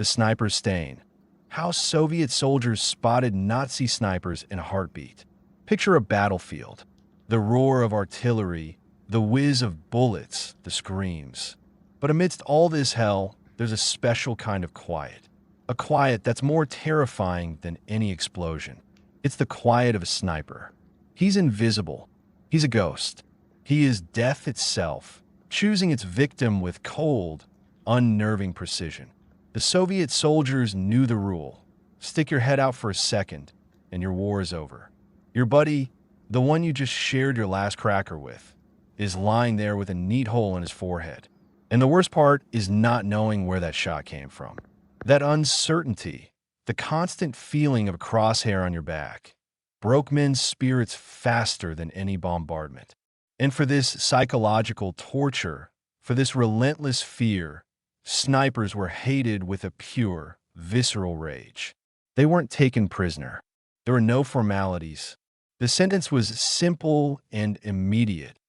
the sniper's stain. How Soviet soldiers spotted Nazi snipers in a heartbeat. Picture a battlefield. The roar of artillery, the whiz of bullets, the screams. But amidst all this hell, there's a special kind of quiet. A quiet that's more terrifying than any explosion. It's the quiet of a sniper. He's invisible. He's a ghost. He is death itself, choosing its victim with cold, unnerving precision. The Soviet soldiers knew the rule. Stick your head out for a second, and your war is over. Your buddy, the one you just shared your last cracker with, is lying there with a neat hole in his forehead. And the worst part is not knowing where that shot came from. That uncertainty, the constant feeling of a crosshair on your back, broke men's spirits faster than any bombardment. And for this psychological torture, for this relentless fear, snipers were hated with a pure, visceral rage. They weren't taken prisoner. There were no formalities. The sentence was simple and immediate.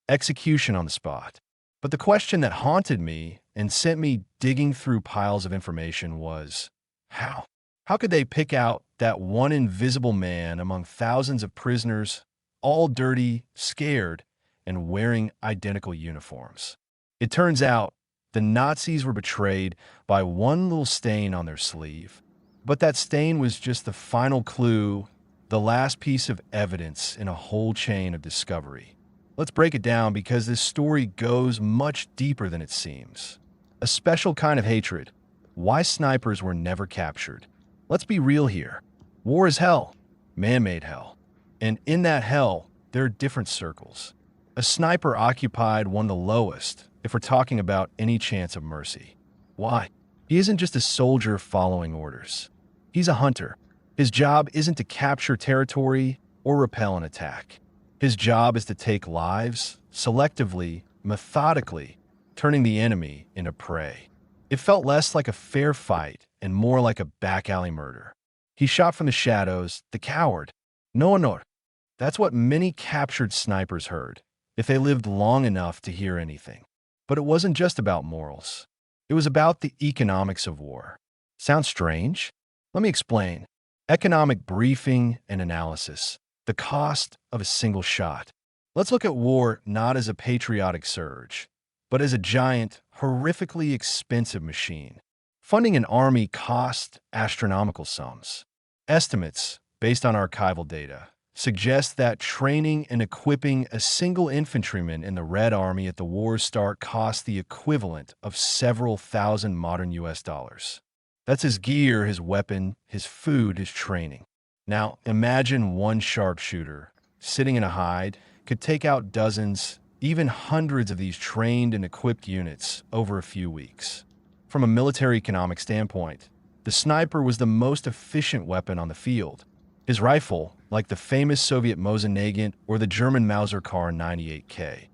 Execution on the spot. But the question that haunted me and sent me digging through piles of information was, how? How could they pick out that one invisible man among thousands of prisoners, all dirty, scared, and wearing identical uniforms? It turns out the Nazis were betrayed by one little stain on their sleeve. But that stain was just the final clue, the last piece of evidence in a whole chain of discovery. Let's break it down because this story goes much deeper than it seems. A special kind of hatred. Why snipers were never captured. Let's be real here. War is hell. Man-made hell. And in that hell, there are different circles. A sniper occupied one of the lowest, if we're talking about any chance of mercy. Why? He isn't just a soldier following orders. He's a hunter. His job isn't to capture territory or repel an attack. His job is to take lives, selectively, methodically, turning the enemy into prey. It felt less like a fair fight and more like a back-alley murder. He shot from the shadows, the coward. No honor. That's what many captured snipers heard, if they lived long enough to hear anything. But it wasn't just about morals. It was about the economics of war. Sounds strange? Let me explain. Economic briefing and analysis. The cost of a single shot. Let's look at war not as a patriotic surge, but as a giant, horrifically expensive machine. Funding an army cost astronomical sums. Estimates, based on archival data, suggest that training and equipping a single infantryman in the Red Army at the war's start cost the equivalent of several thousand modern US dollars. That's his gear, his weapon, his food, his training. Now, imagine one sharpshooter, sitting in a hide, could take out dozens, even hundreds of these trained and equipped units over a few weeks. From a military economic standpoint, the sniper was the most efficient weapon on the field. His rifle, like the famous Soviet Mosin Nagant or the German Mauser Kar 98K,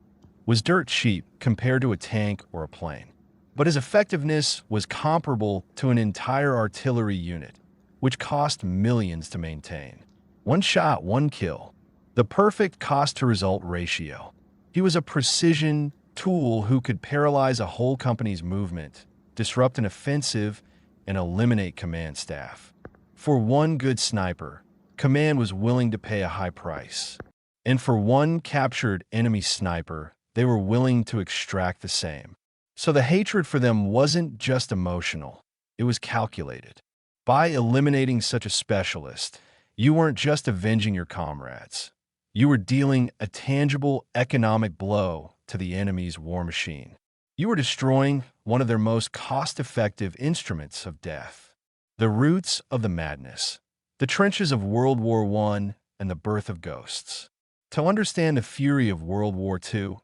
was dirt cheap compared to a tank or a plane. But his effectiveness was comparable to an entire artillery unit, which cost millions to maintain. One shot, one kill. The perfect cost-to-result ratio. He was a precision tool who could paralyze a whole company's movement, disrupt an offensive, and eliminate command staff. For one good sniper, command was willing to pay a high price. And for one captured enemy sniper, they were willing to extract the same. So the hatred for them wasn't just emotional, it was calculated. By eliminating such a specialist, you weren't just avenging your comrades. You were dealing a tangible economic blow to the enemy's war machine. You were destroying one of their most cost-effective instruments of death. The roots of the madness. The trenches of World War I and the birth of ghosts. To understand the fury of World War II,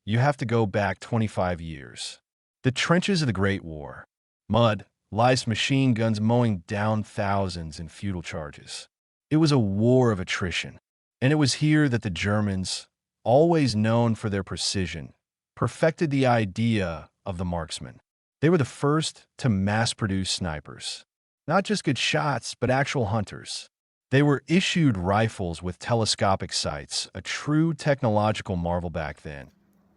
you have to go back 25 years. The trenches of the Great War. Mud, lice, machine guns mowing down thousands in futile charges. It was a war of attrition. And it was here that the Germans, always known for their precision, perfected the idea of the marksman. They were the first to mass-produce snipers. Not just good shots, but actual hunters. They were issued rifles with telescopic sights, a true technological marvel back then,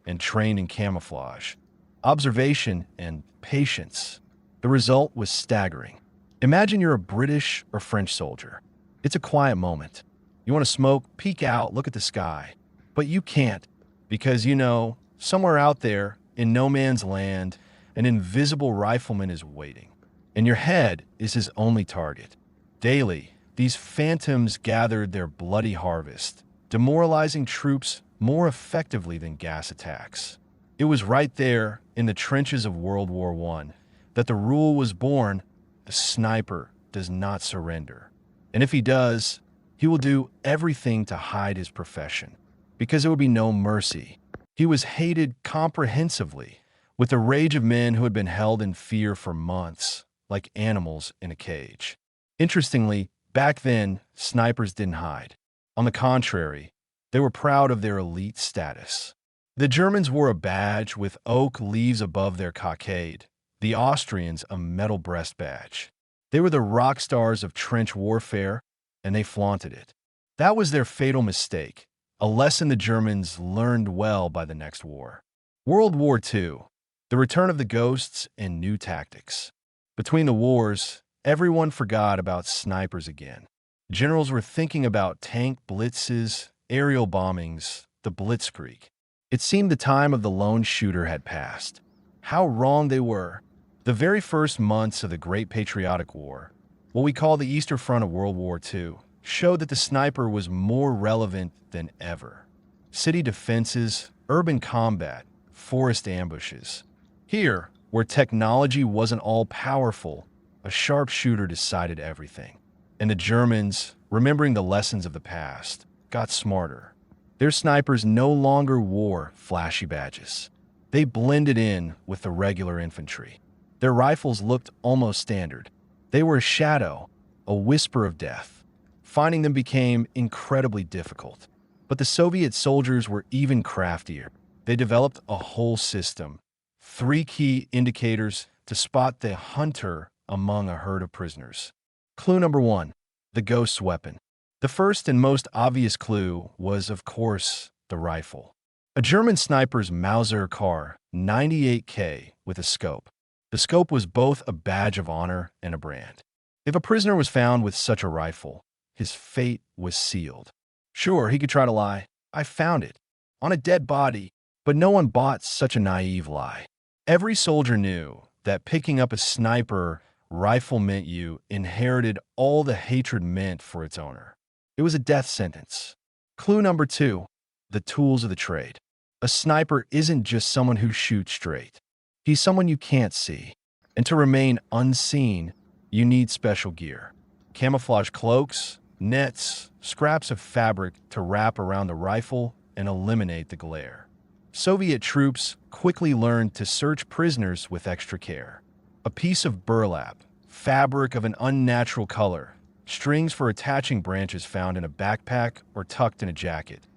and trained in camouflage, observation, and patience. The result was staggering. Imagine you're a British or French soldier. It's a quiet moment. You want to smoke, peek out, look at the sky. But you can't, because somewhere out there, in no man's land, an invisible rifleman is waiting. And your head is his only target. Daily, these phantoms gathered their bloody harvest, demoralizing troops more effectively than gas attacks. It was right there, in the trenches of World War I, that the rule was born: the sniper does not surrender. And if he does, he will do everything to hide his profession, because there would be no mercy. He was hated comprehensively, with the rage of men who had been held in fear for months, like animals in a cage. Interestingly, back then, snipers didn't hide. On the contrary, they were proud of their elite status. The Germans wore a badge with oak leaves above their cockade, the Austrians a metal breast badge. They were the rock stars of trench warfare, and they flaunted it. That was their fatal mistake, a lesson the Germans learned well by the next war. World War II, the return of the ghosts and new tactics. Between the wars, everyone forgot about snipers again. Generals were thinking about tank blitzes, aerial bombings, the blitzkrieg. It seemed the time of the lone shooter had passed. How wrong they were. The very first months of the Great Patriotic War, what we call the Eastern Front of World War II, showed that the sniper was more relevant than ever. City defenses, urban combat, forest ambushes. Here, where technology wasn't all-powerful, a sharpshooter decided everything. And the Germans, remembering the lessons of the past, got smarter. Their snipers no longer wore flashy badges. They blended in with the regular infantry. Their rifles looked almost standard. They were a shadow, a whisper of death. Finding them became incredibly difficult. But the Soviet soldiers were even craftier. They developed a whole system, 3 key indicators to spot the hunter among a herd of prisoners. Clue number 1, the ghost's weapon. The first and most obvious clue was, of course, the rifle. A German sniper's Mauser Kar 98K with a scope. The scope was both a badge of honor and a brand. If a prisoner was found with such a rifle, his fate was sealed. Sure, he could try to lie. I found it. On a dead body. But no one bought such a naive lie. Every soldier knew that picking up a sniper rifle meant you inherited all the hatred meant for its owner. It was a death sentence. Clue number 2, the tools of the trade. A sniper isn't just someone who shoots straight. He's someone you can't see. And to remain unseen, you need special gear. Camouflage cloaks, nets, scraps of fabric to wrap around the rifle and eliminate the glare. Soviet troops quickly learned to search prisoners with extra care. A piece of burlap, fabric of an unnatural color, strings for attaching branches found in a backpack or tucked in a jacket.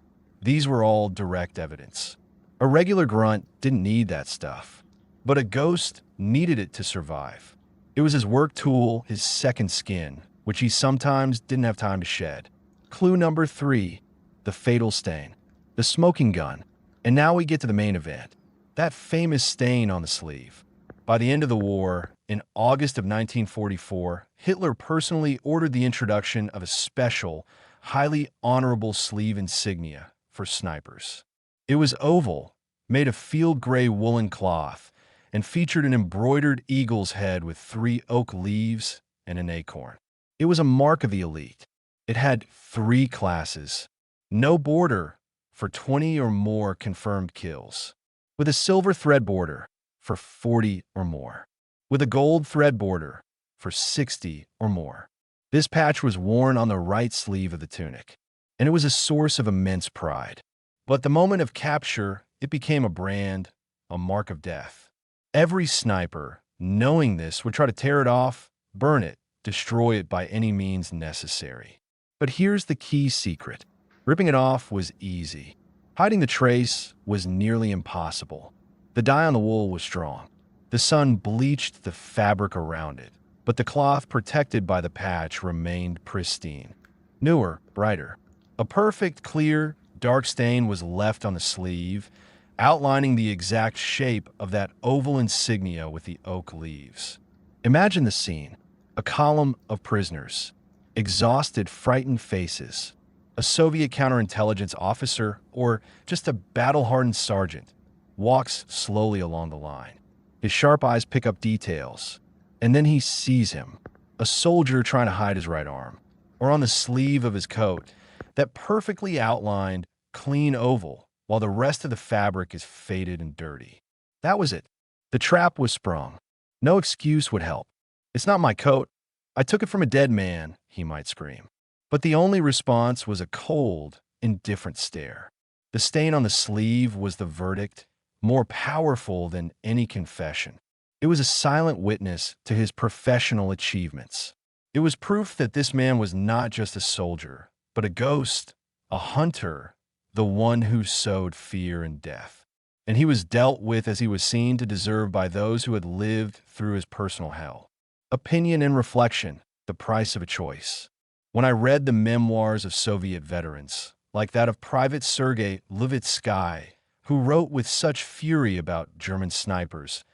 These were all direct evidence. A regular grunt didn't need that stuff, but a ghost needed it to survive. It was his work tool, his second skin, which he sometimes didn't have time to shed. Clue number 3, the fatal stain. The smoking gun. And now we get to the main event. That famous stain on the sleeve. By the end of the war, in August of 1944, Hitler personally ordered the introduction of a special, highly honorable sleeve insignia for snipers. It was oval, made of field gray woolen cloth, and featured an embroidered eagle's head with 3 oak leaves and an acorn. It was a mark of the elite. It had 3 classes. No border for 20 or more confirmed kills, with a silver thread border for 40 or more, with a gold thread border for 60 or more. This patch was worn on the right sleeve of the tunic, and it was a source of immense pride. But at the moment of capture, it became a brand, a mark of death. Every sniper, knowing this, would try to tear it off, burn it, destroy it by any means necessary. But here's the key secret. Ripping it off was easy. Hiding the trace was nearly impossible. The dye on the wool was strong. The sun bleached the fabric around it, but the cloth protected by the patch remained pristine. Newer, brighter. A perfect, clear, dark stain was left on the sleeve, outlining the exact shape of that oval insignia with the oak leaves. Imagine the scene. A column of prisoners, exhausted, frightened faces, a Soviet counterintelligence officer, or just a battle-hardened sergeant, walks slowly along the line. His sharp eyes pick up details, and then he sees him, a soldier trying to hide his right arm, or on the sleeve of his coat, that perfectly outlined, clean oval, while the rest of the fabric is faded and dirty. That was it. The trap was sprung. No excuse would help. "It's not my coat. I took it from a dead man," he might scream. But the only response was a cold, indifferent stare. The stain on the sleeve was the verdict, more powerful than any confession. It was a silent witness to his professional achievements. It was proof that this man was not just a soldier, but a ghost, a hunter, the one who sowed fear and death. And he was dealt with as he was seen to deserve by those who had lived through his personal hell. Opinion and reflection, the price of a choice. When I read the memoirs of Soviet veterans, like that of Private Sergei Levitsky, who wrote with such fury about German snipers,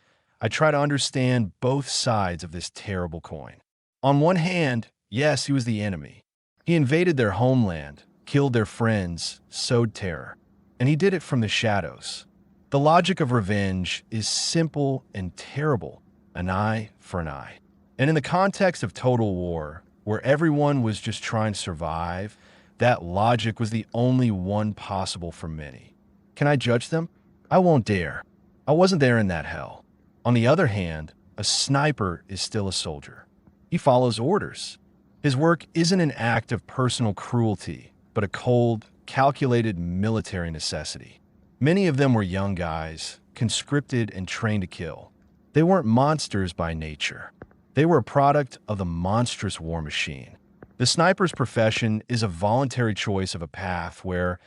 I try to understand both sides of this terrible coin. On one hand, yes, he was the enemy. He invaded their homeland, killed their friends, sowed terror, and he did it from the shadows. The logic of revenge is simple and terrible, an eye for an eye. And in the context of total war, where everyone was just trying to survive, that logic was the only one possible for many. Can I judge them? I won't dare. I wasn't there in that hell. On the other hand, a sniper is still a soldier. He follows orders. His work isn't an act of personal cruelty, but a cold, calculated military necessity. Many of them were young guys, conscripted and trained to kill. They weren't monsters by nature. They were a product of the monstrous war machine. The sniper's profession is a voluntary choice of a path where,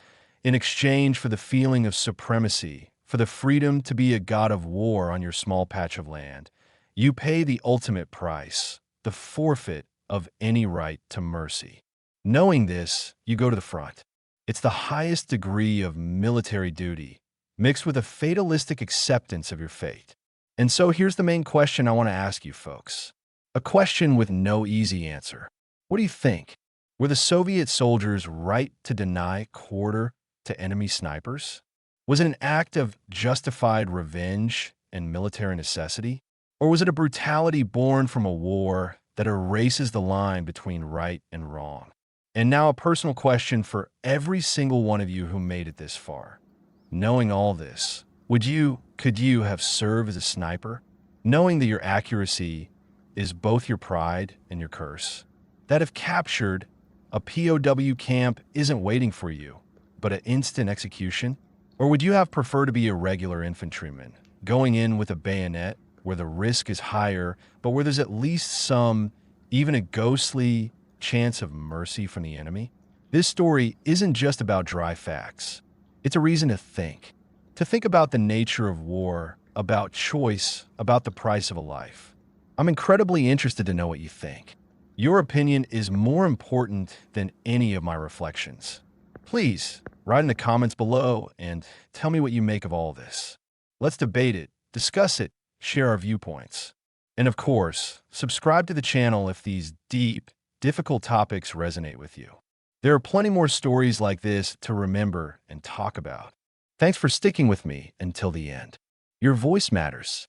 in exchange for the feeling of supremacy, for the freedom to be a god of war on your small patch of land, you pay the ultimate price, the forfeit of any right to mercy. Knowing this, you go to the front. It's the highest degree of military duty, mixed with a fatalistic acceptance of your fate. And so here's the main question I want to ask you folks. A question with no easy answer. What do you think? Were the Soviet soldiers right to deny quarter to enemy snipers? Was it an act of justified revenge and military necessity? Or was it a brutality born from a war that erases the line between right and wrong? And now a personal question for every single one of you who made it this far. Knowing all this, could you have served as a sniper? Knowing that your accuracy is both your pride and your curse? That if captured, a POW camp isn't waiting for you, but an instant execution? Or would you have preferred to be a regular infantryman, going in with a bayonet where the risk is higher, but where there's at least some, even a ghostly chance of mercy from the enemy? This story isn't just about dry facts. It's a reason to think. To think about the nature of war, about choice, about the price of a life. I'm incredibly interested to know what you think. Your opinion is more important than any of my reflections. Please, write in the comments below and tell me what you make of all this. Let's debate it, discuss it, share our viewpoints. And of course, subscribe to the channel if these deep, difficult topics resonate with you. There are plenty more stories like this to remember and talk about. Thanks for sticking with me until the end. Your voice matters.